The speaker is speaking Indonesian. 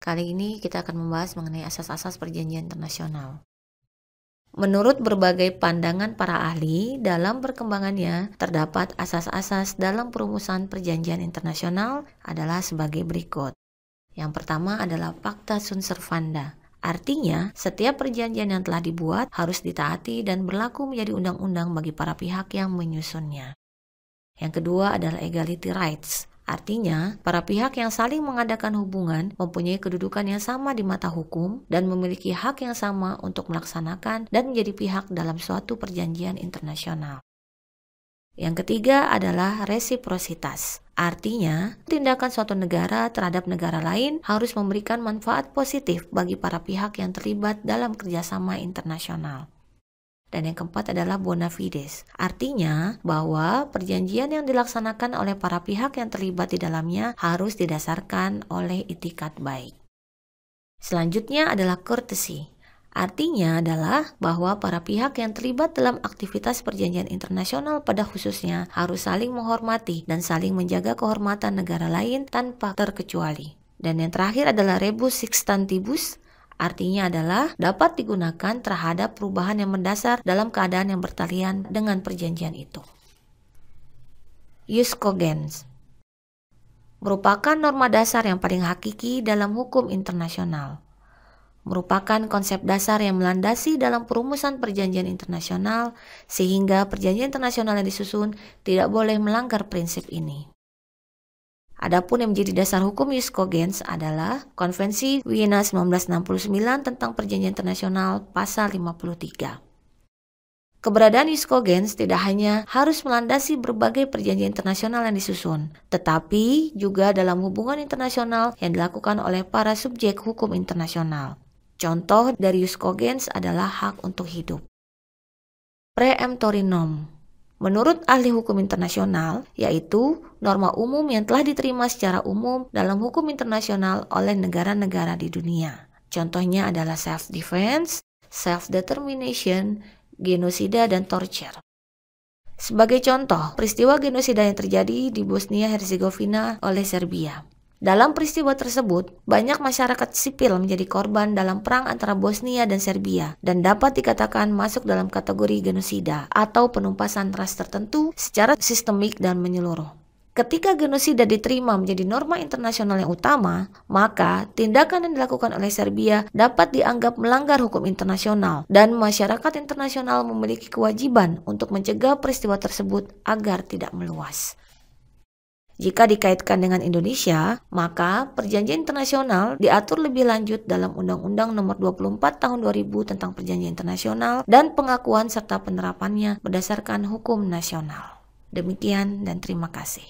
Kali ini kita akan membahas mengenai asas-asas perjanjian internasional. Menurut berbagai pandangan para ahli, dalam perkembangannya terdapat asas-asas dalam perumusan perjanjian internasional adalah sebagai berikut. Yang pertama adalah Pacta Sunt Servanda. Artinya, setiap perjanjian yang telah dibuat harus ditaati dan berlaku menjadi undang-undang bagi para pihak yang menyusunnya. Yang kedua adalah Equality Rights. Artinya, para pihak yang saling mengadakan hubungan mempunyai kedudukan yang sama di mata hukum dan memiliki hak yang sama untuk melaksanakan dan menjadi pihak dalam suatu perjanjian internasional. Yang ketiga adalah resiprositas. Artinya, tindakan suatu negara terhadap negara lain harus memberikan manfaat positif bagi para pihak yang terlibat dalam kerjasama internasional. Dan yang keempat adalah bona fides. Artinya bahwa perjanjian yang dilaksanakan oleh para pihak yang terlibat di dalamnya harus didasarkan oleh itikat baik. Selanjutnya adalah courtesy. Artinya adalah bahwa para pihak yang terlibat dalam aktivitas perjanjian internasional pada khususnya harus saling menghormati dan saling menjaga kehormatan negara lain tanpa terkecuali. Dan yang terakhir adalah rebus sixtantibus. Artinya adalah dapat digunakan terhadap perubahan yang mendasar dalam keadaan yang bertalian dengan perjanjian itu. Jus cogens merupakan norma dasar yang paling hakiki dalam hukum internasional. Merupakan konsep dasar yang melandasi dalam perumusan perjanjian internasional sehingga perjanjian internasional yang disusun tidak boleh melanggar prinsip ini. Adapun yang menjadi dasar hukum jus cogens adalah Konvensi Wina 1969 tentang Perjanjian Internasional Pasal 53. Keberadaan jus cogens tidak hanya harus melandasi berbagai perjanjian internasional yang disusun, tetapi juga dalam hubungan internasional yang dilakukan oleh para subjek hukum internasional. Contoh dari jus cogens adalah hak untuk hidup. Preemptory norm. Menurut ahli hukum internasional, yaitu norma umum yang telah diterima secara umum dalam hukum internasional oleh negara-negara di dunia. Contohnya adalah self-defense, self-determination, genosida, dan torture. Sebagai contoh, peristiwa genosida yang terjadi di Bosnia-Herzegovina oleh Serbia. Dalam peristiwa tersebut, banyak masyarakat sipil menjadi korban dalam perang antara Bosnia dan Serbia dan dapat dikatakan masuk dalam kategori genosida atau penumpasan ras tertentu secara sistemik dan menyeluruh. Ketika genosida diterima menjadi norma internasional yang utama, maka tindakan yang dilakukan oleh Serbia dapat dianggap melanggar hukum internasional dan masyarakat internasional memiliki kewajiban untuk mencegah peristiwa tersebut agar tidak meluas. Jika dikaitkan dengan Indonesia, maka perjanjian internasional diatur lebih lanjut dalam Undang-Undang Nomor 24 Tahun 2000 tentang Perjanjian Internasional dan pengakuan serta penerapannya berdasarkan hukum nasional. Demikian dan terima kasih.